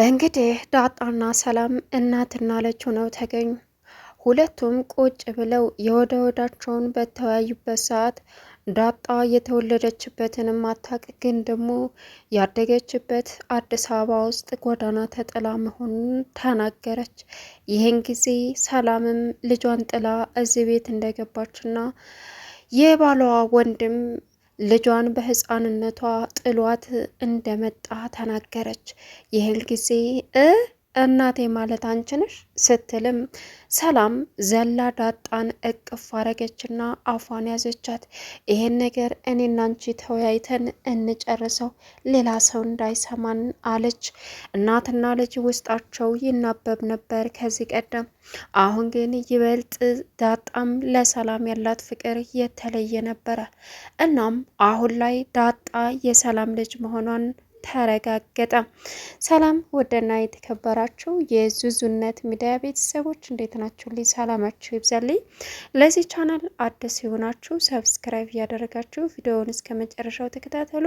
እንግዲህ ዳጣና ሰላም እናትና ልጅ ሆነው ተገኙ። ሁለቱም ቁጭ ብለው የወደ ወዳቸውን በተወያዩበት ሰዓት ዳጣ የተወለደችበትን ማታቅ ግን ደግሞ ያደገችበት አዲስ አበባ ውስጥ ጎዳና ተጥላ መሆኑን ተናገረች። ይህን ጊዜ ሰላምም ልጇን ጥላ እዚህ ቤት እንደገባችና የባሏ ወንድም ልጇን በህፃንነቷ ጥሏት እንደመጣ ተናገረች። ይህን ጊዜ እናቴ ማለት አንቺ ነሽ ስትልም ሰላም ዘላ ዳጣን እቅፍ አረገችና አፏን ያዘቻት። ይሄን ነገር እኔና አንቺ ተወያይተን እንጨርሰው ሌላ ሰው እንዳይሰማን አለች። እናትና ልጅ ውስጣቸው ይናበብ ነበር ከዚህ ቀደም። አሁን ግን ይበልጥ ዳጣም ለሰላም ያላት ፍቅር የተለየ ነበረ። እናም አሁን ላይ ዳጣ የሰላም ልጅ መሆኗን ተረጋገጠ። ሰላም ወደና የተከበራችሁ የዙዙነት ሚዲያ ቤተሰቦች እንዴት ናችሁ? ልይ ሰላማችሁ ይብዛልኝ። ለዚህ ቻናል አዲስ የሆናችሁ ሰብስክራይብ እያደረጋችሁ ቪዲዮውን እስከ መጨረሻው ተከታተሉ።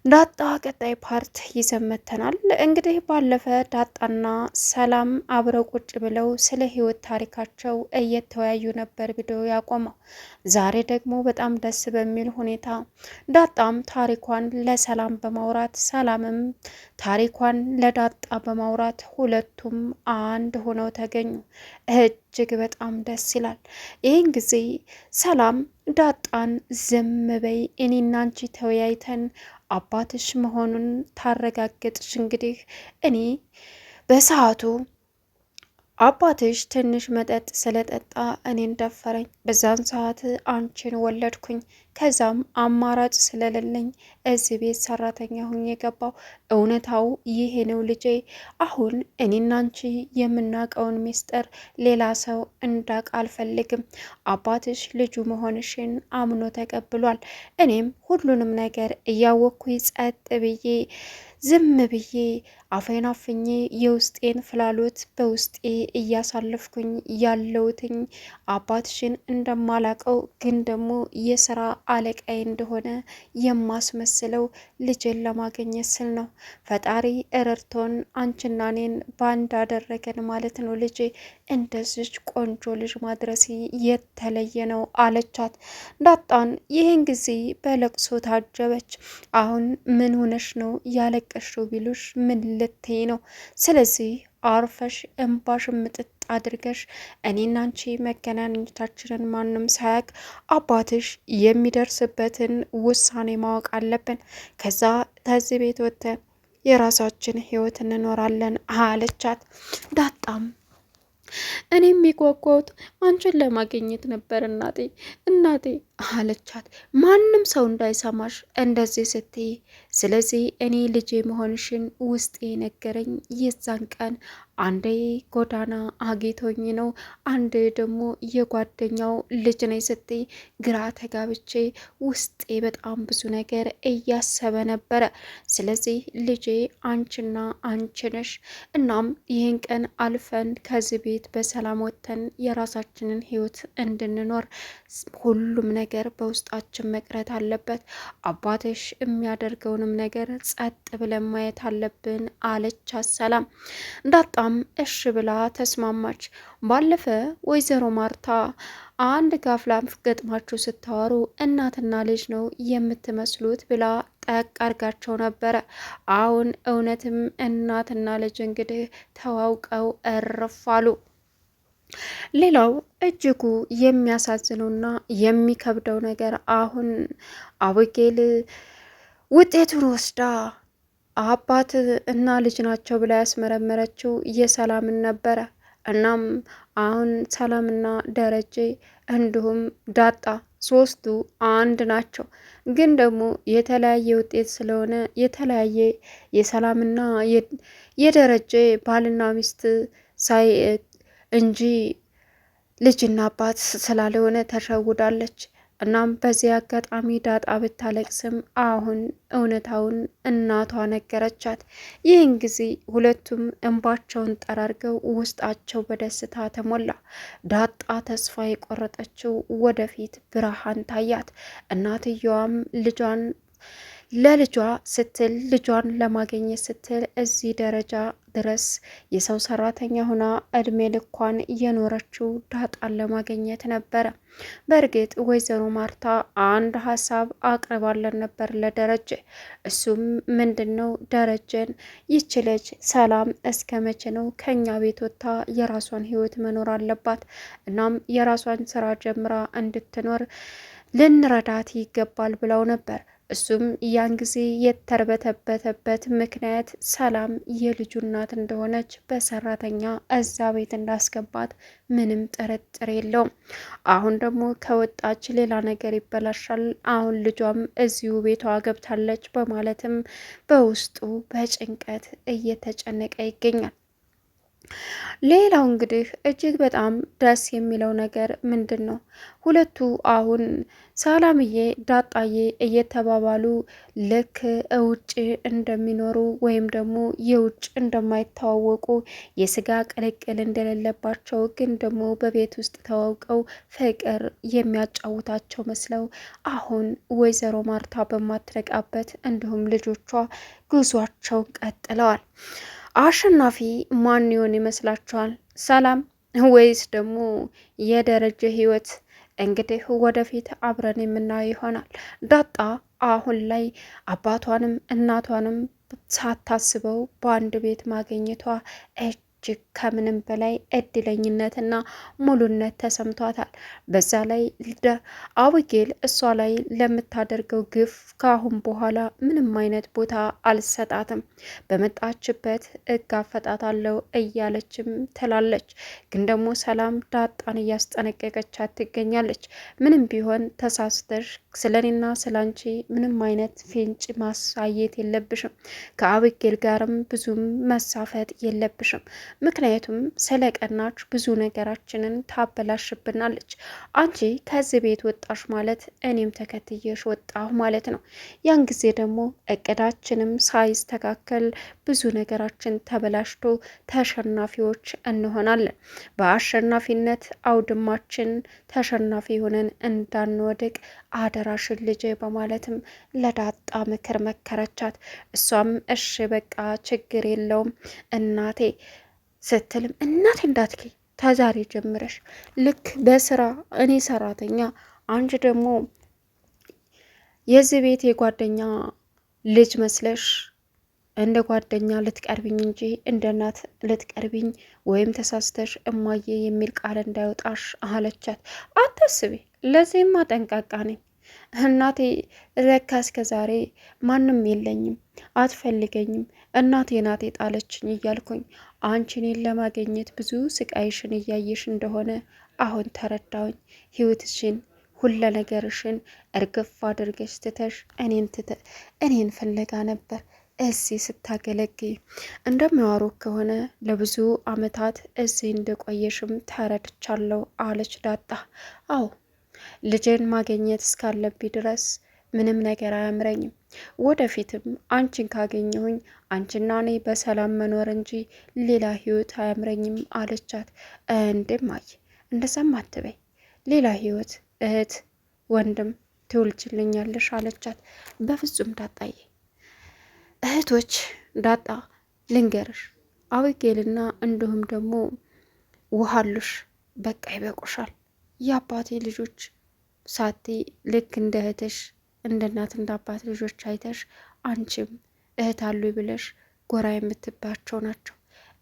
ዳጣ ቀጣይ ፓርት ይዘን መጥተናል። እንግዲህ ባለፈ ዳጣና ሰላም አብረው ቁጭ ብለው ስለ ህይወት ታሪካቸው እየተወያዩ ነበር ቪዲዮ ያቆመው። ዛሬ ደግሞ በጣም ደስ በሚል ሁኔታ ዳጣም ታሪኳን ለሰላም በማውራት ሰላምም ታሪኳን ለዳጣ በማውራት ሁለቱም አንድ ሆነው ተገኙ። እጅግ በጣም ደስ ይላል። ይህን ጊዜ ሰላም ዳጣን ዝም በይ እኔና አንቺ ተወያይተን አባትሽ መሆኑን ታረጋግጥሽ። እንግዲህ እኔ በሰዓቱ አባትሽ ትንሽ መጠጥ ስለጠጣ እኔን ደፈረኝ። በዛን ሰዓት አንቺን ወለድኩኝ። ከዛም አማራጭ ስለሌለኝ እዚህ ቤት ሰራተኛ ሁኝ የገባው። እውነታው ይሄ ነው ልጄ። አሁን እኔና አንቺ የምናውቀውን ሚስጥር ሌላ ሰው እንዳቅ አልፈልግም። አባትሽ ልጁ መሆንሽን አምኖ ተቀብሏል። እኔም ሁሉንም ነገር እያወቅኩኝ ጸጥ ብዬ ዝም ብዬ አፌን አፍኜ የውስጤን ፍላሎት በውስጤ እያሳለፍኩኝ ያለውትኝ አባትሽን እንደማላቀው ግን ደግሞ የስራ አለቃዬ እንደሆነ የማስመስለው ልጅን ለማግኘት ስል ነው። ፈጣሪ እረድቶን አንቺና እኔን ባንድ አደረገን ማለት ነው ልጄ። እንደዚች ቆንጆ ልጅ ማድረሴ የተለየ ነው አለቻት። ዳጣን ይህን ጊዜ በለቅሶ ታጀበች። አሁን ምን ሆነሽ ነው ያለቀሽው ቢሉሽ ምን ልትይ ነው? ስለዚህ አርፈሽ እንባሽ ምጥጥ አድርገሽ እኔና አንቺ መገናኘታችንን ማንም ሳያቅ አባትሽ የሚደርስበትን ውሳኔ ማወቅ አለብን። ከዛ ከዚህ ቤት ወጥተን የራሳችን ህይወት እንኖራለን አለቻት። ዳጣም እኔም የጓጓሁት አንቺን ለማግኘት ነበር እናቴ አለቻት። ማንም ሰው እንዳይሰማሽ እንደዚህ ስትይ፣ ስለዚህ እኔ ልጄ መሆንሽን ውስጤ ነገረኝ። የዛን ቀን አንዴ ጎዳና አጌቶኝ ነው፣ አንዴ ደግሞ የጓደኛው ልጅ ነኝ ስትይ ግራ ተጋብቼ ውስጤ በጣም ብዙ ነገር እያሰበ ነበረ። ስለዚህ ልጄ አንቺና አንቺ ነሽ። እናም ይህን ቀን አልፈን ከዚህ ቤት በሰላም ወጥተን የራሳችንን ህይወት እንድንኖር ሁሉም ነገር በውስጣችን መቅረት አለበት። አባትሽ የሚያደርገውንም ነገር ጸጥ ብለን ማየት አለብን አለቻት ሰላም። ዳጣም እሽ ብላ ተስማማች። ባለፈ ወይዘሮ ማርታ አንድ ጋፍላ ገጥማችሁ ስታወሩ እናትና ልጅ ነው የምትመስሉት ብላ ጠቅ አርጋቸው ነበረ። አሁን እውነትም እናትና ልጅ እንግዲህ ተዋውቀው እርፋሉ። ሌላው እጅጉ የሚያሳዝነውና የሚከብደው ነገር አሁን አቡጌል ውጤቱን ወስዳ አባት እና ልጅ ናቸው ብላ ያስመረመረችው የሰላምን ነበረ። እናም አሁን ሰላምና ደረጀ እንዲሁም ዳጣ ሶስቱ አንድ ናቸው። ግን ደግሞ የተለያየ ውጤት ስለሆነ የተለያየ የሰላምና የደረጀ ባልና ሚስት ሳይ እንጂ ልጅና አባት ስላልሆነ ተሸውዳለች። እናም በዚህ አጋጣሚ ዳጣ ብታለቅስም አሁን እውነታውን እናቷ ነገረቻት። ይህን ጊዜ ሁለቱም እንባቸውን ጠራርገው ውስጣቸው በደስታ ተሞላ። ዳጣ ተስፋ የቆረጠችው ወደፊት ብርሃን ታያት። እናትየዋም ልጇን ለልጇ ስትል ልጇን ለማግኘት ስትል እዚህ ደረጃ ድረስ የሰው ሰራተኛ ሆና እድሜ ልኳን የኖረችው ዳጣን ለማግኘት ነበረ። በእርግጥ ወይዘሮ ማርታ አንድ ሀሳብ አቅርባለን ነበር ለደረጀ። እሱም ምንድን ነው? ደረጀን ይች ልጅ ሰላም እስከ መቼ ነው ከኛ ቤት ወጥታ የራሷን ህይወት መኖር አለባት። እናም የራሷን ስራ ጀምራ እንድትኖር ልንረዳት ይገባል ብለው ነበር። እሱም ያን ጊዜ የተርበተበተበት ምክንያት ሰላም የልጁ እናት እንደሆነች በሰራተኛ እዛ ቤት እንዳስገባት ምንም ጥርጥር የለውም። አሁን ደግሞ ከወጣች ሌላ ነገር ይበላሻል፣ አሁን ልጇም እዚሁ ቤቷ ገብታለች በማለትም በውስጡ በጭንቀት እየተጨነቀ ይገኛል። ሌላው እንግዲህ እጅግ በጣም ደስ የሚለው ነገር ምንድን ነው? ሁለቱ አሁን ሰላምዬ ዳጣዬ እየተባባሉ ልክ ውጭ እንደሚኖሩ ወይም ደግሞ የውጭ እንደማይተዋወቁ የስጋ ቅልቅል እንደሌለባቸው ግን ደግሞ በቤት ውስጥ ተዋውቀው ፍቅር የሚያጫውታቸው መስለው አሁን ወይዘሮ ማርታ በማትረቃበት እንዲሁም ልጆቿ ጉዟቸውን ቀጥለዋል። አሸናፊ ማን ይሆን ይመስላችኋል? ሰላም ወይስ ደግሞ የደረጀ ህይወት? እንግዲህ ወደፊት አብረን የምናየው ይሆናል። ዳጣ አሁን ላይ አባቷንም እናቷንም ሳታስበው በአንድ ቤት ማግኘቷ እጅግ ከምንም በላይ እድለኝነትና ሙሉነት ተሰምቷታል። በዛ ላይ አቡጌል እሷ ላይ ለምታደርገው ግፍ ከአሁን በኋላ ምንም አይነት ቦታ አልሰጣትም፣ በመጣችበት እጋፈጣታለሁ እያለችም ትላለች። ግን ደግሞ ሰላም ዳጣን እያስጠነቀቀቻት ትገኛለች። ምንም ቢሆን ተሳስተሽ ስለኔና ስላንቺ ምንም አይነት ፍንጭ ማሳየት የለብሽም፣ ከአቡጌል ጋርም ብዙም መሳፈጥ የለብሽም፣ ምክንያቱም ስለቀናች ብዙ ነገራችንን ታበላሽብናለች። አንቺ ከዚህ ቤት ወጣሽ ማለት እኔም ተከትየሽ ወጣሁ ማለት ነው። ያን ጊዜ ደግሞ እቅዳችንም ሳይስተካከል ብዙ ነገራችን ተበላሽቶ ተሸናፊዎች እንሆናለን። በአሸናፊነት አውድማችን ተሸናፊ ሆነን እንዳንወድቅ አደራሽን ልጄ በማለትም ለዳጣ ምክር መከረቻት። እሷም እሺ በቃ ችግር የለውም እናቴ ስትልም እናቴ እንዳትኪ ተዛሬ ጀምረሽ ልክ በስራ እኔ ሰራተኛ አንቺ ደግሞ የዚህ ቤት የጓደኛ ልጅ መስለሽ እንደ ጓደኛ ልትቀርብኝ እንጂ እንደ እናት ልትቀርብኝ ወይም ተሳስተሽ እማዬ የሚል ቃል እንዳይወጣሽ አለቻት። አታስቢ፣ ለዚህማ ጠንቃቃ ነኝ እናቴ። ለካ እስከ ዛሬ ማንም የለኝም፣ አትፈልገኝም፣ እናቴ ናቴ ጣለችኝ እያልኩኝ አንቺ እኔን ለማግኘት ብዙ ስቃይሽን እያየሽ እንደሆነ አሁን ተረዳውኝ። ህይወትሽን ሁለ ነገርሽን እርግፍ አድርገሽ ትተሽ እኔን ፍለጋ ነበር እዚህ ስታገለግይ። እንደሚያወሩ ከሆነ ለብዙ አመታት እዚህ እንደቆየሽም ተረድቻለሁ አለች ዳጣ። አዎ ልጄን ማግኘት እስካለብኝ ድረስ ምንም ነገር አያምረኝም። ወደፊትም አንቺን ካገኘሁኝ አንቺና እኔ በሰላም መኖር እንጂ ሌላ ህይወት አያምረኝም አለቻት። እንደማይ እንደዛም አትበይ፣ ሌላ ህይወት እህት ወንድም ትውልጅልኛለሽ አለቻት። በፍጹም ዳጣዬ፣ እህቶች ዳጣ ልንገርሽ፣ አቡጌልና እንዲሁም ደግሞ ውሃሉሽ በቃ ይበቁሻል። የአባቴ ልጆች ሳቲ ልክ እንደ እህትሽ እንደ እናት እንደ አባት ልጆች አይተሽ አንቺም እህት አሉ ብለሽ ጎራ የምትባቸው ናቸው።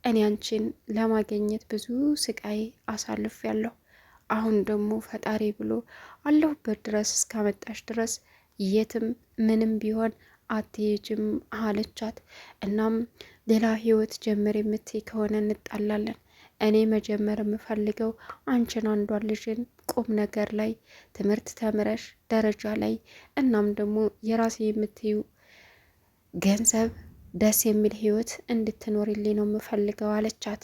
እኔ አንቺን ለማግኘት ብዙ ስቃይ አሳልፍ ያለሁ። አሁን ደግሞ ፈጣሪ ብሎ አለሁበት ድረስ እስካመጣሽ ድረስ የትም ምንም ቢሆን አትሄጅም አለቻት። እናም ሌላ ህይወት ጀምር የምትይ ከሆነ እንጣላለን። እኔ መጀመር የምፈልገው አንቺን አንዷን ልጅን ቁም ነገር ላይ ትምህርት ተምረሽ ደረጃ ላይ እናም ደግሞ የራሴ የምትዩ ገንዘብ ደስ የሚል ህይወት እንድትኖርልኝ ነው የምፈልገው አለቻት።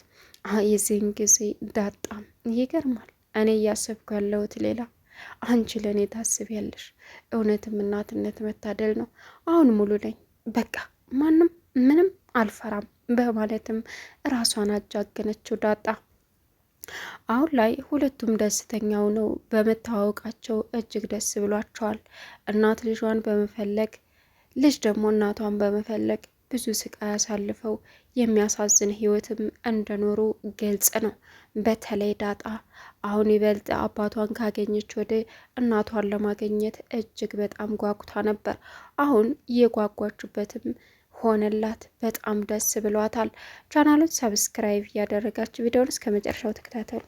የዚህን ጊዜ ዳጣም ይገርማል፣ እኔ እያሰብኩ ያለሁት ሌላ፣ አንቺ ለእኔ ታስቢያለሽ። እውነትም እናትነት መታደል ነው። አሁን ሙሉ ነኝ፣ በቃ ማንም ምንም አልፈራም በማለትም ራሷን አጃገነችው ዳጣ። አሁን ላይ ሁለቱም ደስተኛው ነው በመተዋወቃቸው እጅግ ደስ ብሏቸዋል። እናት ልጇን በመፈለግ ልጅ ደግሞ እናቷን በመፈለግ ብዙ ስቃይ አሳልፈው የሚያሳዝን ህይወትም እንደኖሩ ግልጽ ነው። በተለይ ዳጣ አሁን ይበልጥ አባቷን ካገኘች ወደ እናቷን ለማግኘት እጅግ በጣም ጓጉታ ነበር። አሁን የጓጓችበትም ሆነላት። በጣም ደስ ብሏታል። ቻናሉን ሰብስክራይብ እያደረጋችሁ ቪዲዮውን እስከ መጨረሻው ተከታተሉ።